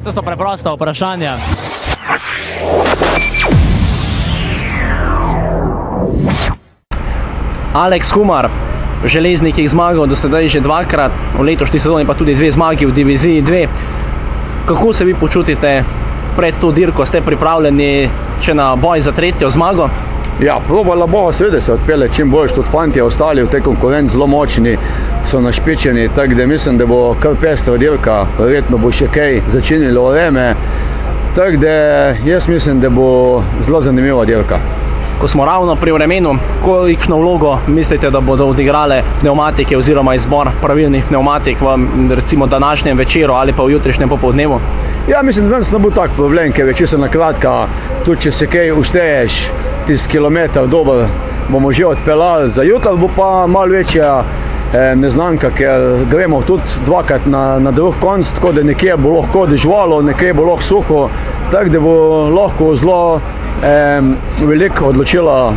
To so preprosta vprašanja. Alex Humar, Železnik je zmagal do sedaj že dvakrat, v letošnji sezoni pa tudi 2 zmagi v diviziji 2. Kako se vi počutite pred to dirko? Ste pripravljeni še na boj za 3. zmago? Ja, probala bomo seveda se odpele čim boljš, tudi fanti ostali v tej konkurenci zelo močni, so našpičeni, tako da mislim, da bo kar pestra dirka, verjetno bo še kaj začinilo vreme, tako da jaz mislim, da bo zelo zanimiva dirka. Ko smo ravno pri vremenu, kolikšno vlogo mislite, da bodo odigrale pneumatike oziroma izbor pravilnih pneumatik v recimo današnjem večeru ali pa v jutrišnjem popoldnevu? Ja, mislim, da danes ne bo tak problem, ker je čisto kratka, tudi če se kaj ušteješ, tisti kilometer dober bomo že odpeljali, za jutro bo pa malo večja neznanka, ker gremo tudi dvakrat na drug konc, tako da nekje bo lahko dežvalo, nekje bo lahko suho, tako da bo lahko zelo veliko odločila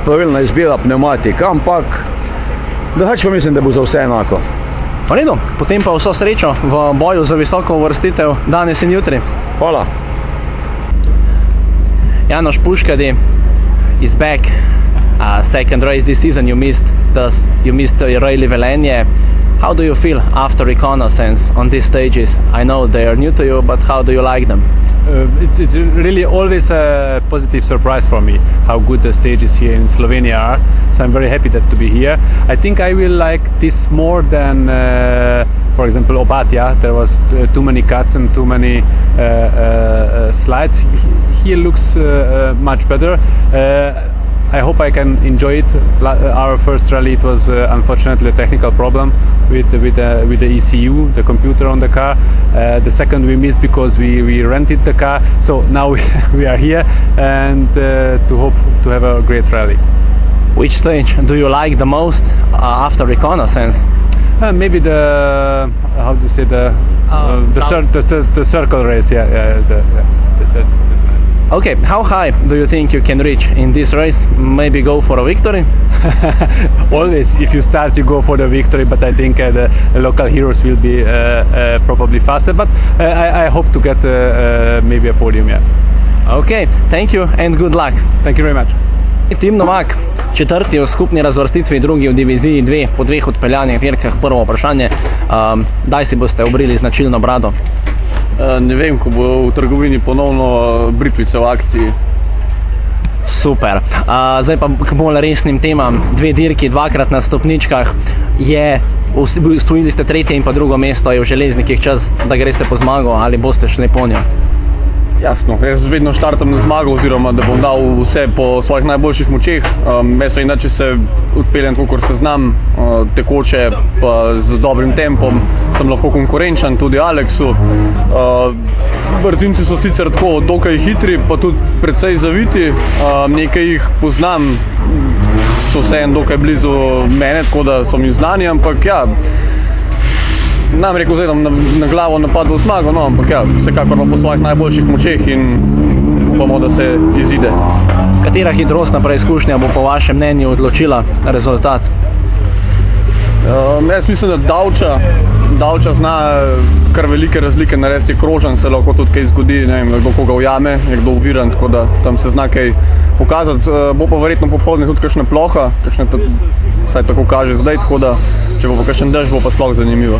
pravilna izbira pneumatik, ampak drugače pa mislim, da bo za vse enako. V redu, potem pa vso srečo v boju za visoko uvrstitev danes in jutri. Hvala. Janoš Puškadi is back. Second race this season you missed Rally Velenje. How do you feel after reconnaissance on these stages? I know they are new to you, but how do you like them? It's really always a positive surprise for me how good the stages here in Slovenia are. So I'm very happy to be here. I think I will like this more than, for example, Opatija. There was too many cuts and too many slides. Here looks much better. I hope I can enjoy it. Our first rally, it was unfortunately a technical problem with the ECU, the computer on the car. The second we missed because we rented the car. So now we are here and to hope to have a great rally. Which stage do you like the most after reconnaissance? Maybe the how do you say the circle race. That's nice. Okay, how high do you think you can reach in this race? Maybe go for a victory? Always, if you start, you go for the victory, but I think the local heroes will be probably faster, but I hope to get maybe a podium, yeah. Okay, thank you and good luck. Thank you very much. Tim Novak, 4. v skupni razvrstitvi, 2. v diviziji 2, po 2 odpeljanih dirkah. Prvo vprašanje, kdaj si boste obrili značilno brado? Ne vem, ko bo v trgovini ponovno britvice v akciji. Super. Zdaj pa k bolj resnim temam. 2 dirki, 2-krat na stopničkah. Osvojili ste 3. in pa 2. mesto. Je v Železnikih čas, da greste po zmago ali boste šli po njo? Jasno, jaz vedno štartam na zmago oziroma da bom dal vse po svojih najboljših močeh. Jaz vem, da če se odpeljem tako, kot se znam, tekoče pa z dobrim tempom, sem lahko konkurenčen tudi Aleksu. Brzinci so sicer tako dokaj hitri, pa tudi precej zaviti. Nekaj jih poznam, so vseeno dokaj blizu mene, tako da so mi znani, ampak ja, nam rekel zdaj, da na glavo napadlo zmago, no, ampak ja, vsekakor po svojih najboljših močeh in upamo, da se izide. Katera hitrostna preizkušnja bo po vašem mnenju odločila rezultat? Jaz mislim, da Davča zna kar velike razlike narediti, krožen se lahko tudi kaj zgodi, ne vem, kdo koga ujame, je kdo uviran, tako da tam se zna kaj pokazati. Bo pa verjetno popoldne tudi kakšna ploha, vsaj tako kaže zdaj, tako da če bo pa kakšen dež, bo pa sploh zanimivo.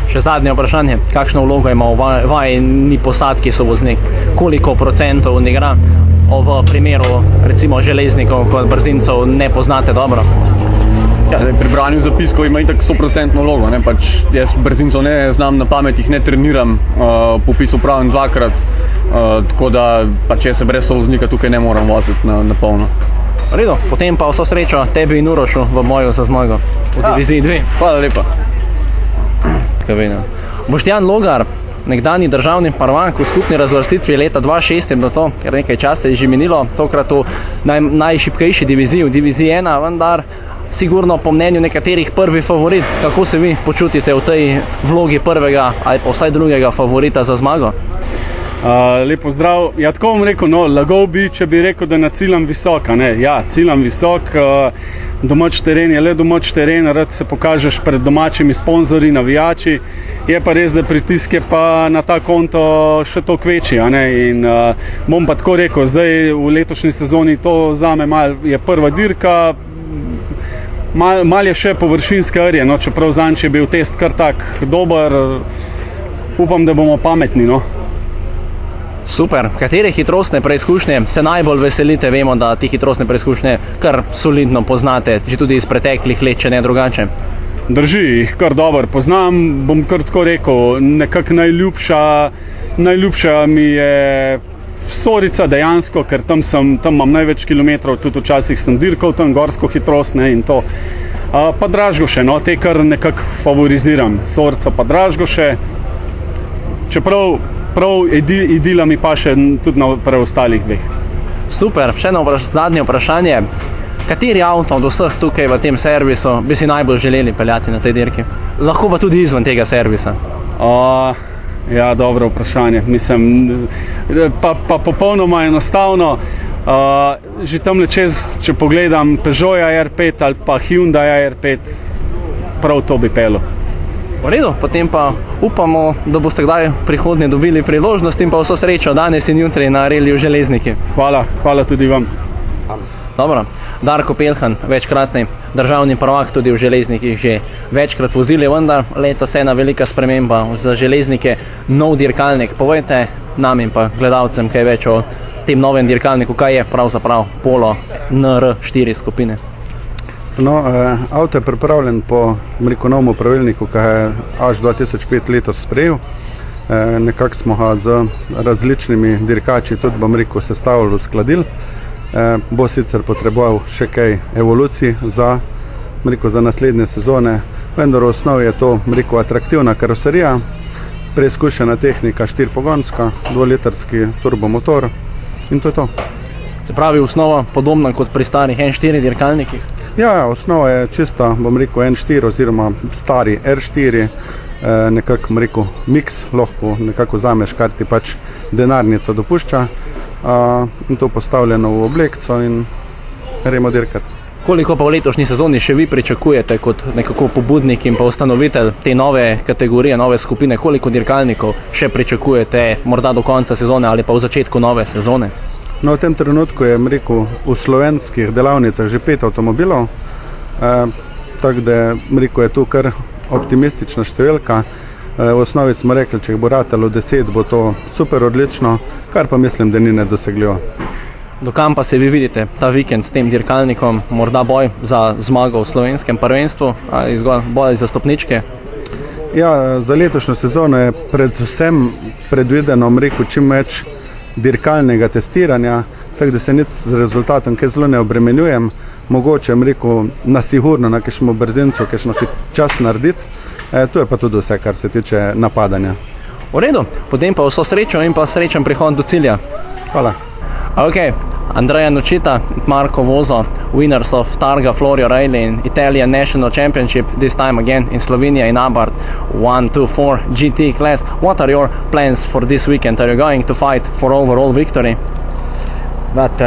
Še zadnje vprašanje, kakšno vlogo ima v vajni posadki sovoznik? Koliko procentov igra v primeru recimo železnikov, kot brzincev ne poznate dobro? Ja, pri branju zapiskov ima itak 100% vlogo, ne, pač jaz brzincev ne znam na pamet, jih ne treniram, popis upravim 2-krat, tako da pač jaz se brez sovoznika tukaj ne moram voziti na polno. V redu, potem pa vso srečo tebi in Urošu v boju za zmago v diviziji 2. Hvala lepa. Boštjan Logar, nekdanji državni prvak v skupni razvrstitvi leta 2006 je bilo to, ker nekaj časa je že minilo, tokrat v najšibkejši diviziji, v diviziji 1, vendar sigurno po mnenju nekaterih prvi favorit. Kako se vi počutite v tej vlogi prvega ali pa vsaj drugega favorita za zmago? Lep pozdrav. Ja, tako bom rekel, no, lagal bi, če bi rekel, da na ciljam visok, ne. Ja, ciljam visok. domač teren je le domač teren, rad se pokažeš pred domačimi sponzorji, navijači. Je pa res, da pritisk je pa na ta konto še toliko večji. A ne? In bom pa tako rekel, zdaj v letošnji sezoni to zame malo je prva dirka, malo je še površinske arje, no? Čeprav zanj je bil test kar tak dober, upam, da bomo pametni. No? Super. Katere hitrostne preizkušnje se najbolj veselite? Vemo, da ti hitrostne preizkušnje kar solidno poznate, že tudi iz preteklih let, če ne drugače. Drži, jih kar dobro poznam, bom kar tako rekel, nekako najljubša mi je Sorica dejansko, ker tam imam največ kilometrov, tudi včasih sem dirkal tam gorsko hitrost, ne, in to. Pa Dražgoše, no, te kar nekako favoriziram, Sorica pa Dražgoše, čeprav prav Idila mi pa še tudi na preostalih dveh. Super, še eno zadnje vprašanje. Kateri avto od vseh tukaj v tem servisu bi si najbolj želeli peljati na tej dirki? Lahko pa tudi izven tega servisa. Ja, dobro vprašanje. Mislim, pa popolnoma enostavno. Že tam čez, če pogledam Peugeot R5 ali pa Hyundai R5, prav to bi pelil. V redu, potem pa upamo, da boste kdaj v prihodnje dobili priložnost in pa vso srečo danes in jutri na reliju Železniki. Hvala tudi vam. Dobro, Darko Peljhan, večkratni državni prvak tudi v Železnikih, že večkrat vozili, vendar letos ena velika sprememba za Železnike, nov dirkalnik. Povejte nam in pa gledalcem kaj več o tem novem dirkalniku, kaj je pravzaprav Polo NR4 skupine. No, avto je pripravljen po novem pravilniku, ki je až 2005 letos sprejel. Nekako smo ga z različnimi dirkači tudi, sestavili, uskladili. Bo sicer potreboval še kaj evolucij za naslednje sezone, vendar v osnovi je to atraktivna karoserija, preizkušena tehnika, 4-pogonska, 2-litrski turbomotor in to je to. Se pravi, osnova podobna kot pri starih N4 dirkalnikih? Ja, osnova je čista, N4 oziroma stari R4, nekako miks, lahko nekako vzameš, kar ti pač denarnica dopušča, in to postavljeno v oblekco in gremo dirkati. Koliko pa v letošnji sezoni še vi pričakujete kot nekako pobudnik in pa ustanovitelj te nove kategorije, nove skupine, koliko dirkalnikov še pričakujete morda do konca sezone ali pa v začetku nove sezone? No, v tem trenutku je v slovenskih delavnicah že 5 avtomobilov, tako da je tu kar optimistična številka. V osnovi smo rekli, če jih bo ratalo 10, bo to super odlično, kar pa mislim, da ni nedosegljivo. Do kam pa se vi vidite ta vikend s tem dirkalnikom? Morda boj za zmago v slovenskem prvenstvu ali zgolj boj za stopničke? Ja, za letošnjo sezono je predvsem predvideno, čim več dirkalnega testiranja, tako da se nič z rezultatom kaj zelo ne obremenjujem. Mogoče, na sigurno, na kakšno brzinco, kakšno čas narediti. To je pa tudi vse, kar se tiče napadanja. V redu, potem pa vso srečo in pa srečen prihod do cilja. Hvala. Ok, Andrea Nocita, Marco Vozo, winners of Targa Florio Rally in Italian National Championship, this time again in Slovenia in Abarth 124 GT class. What are your plans for this weekend? Are you going to fight for overall victory? But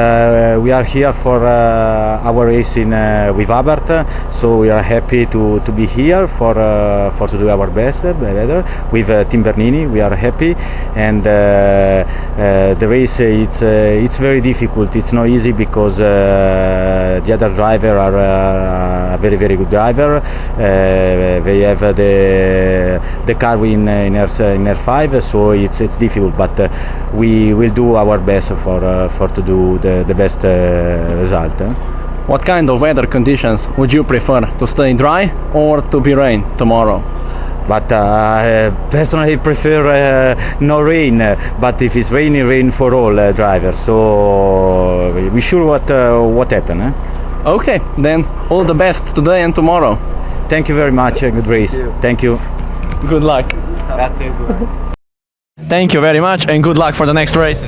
we are here for our race with Abarth, so we are happy to be here for to do our best better with Tim Bernini. We are happy, and the race it's very difficult. It's not easy because the other driver are a very good driver. They have the car in R5, so it's difficult. But we will do our best for to do the best result. What kind of weather conditions would you prefer? To stay dry or to be rain tomorrow? But personally prefer no rain, but if it's rain for all drivers, so we sure what happen. Okay, then all the best today and tomorrow. Thank you very much, good race. Thank you. Good luck. Grazie. Thank you very much and good luck for the next race.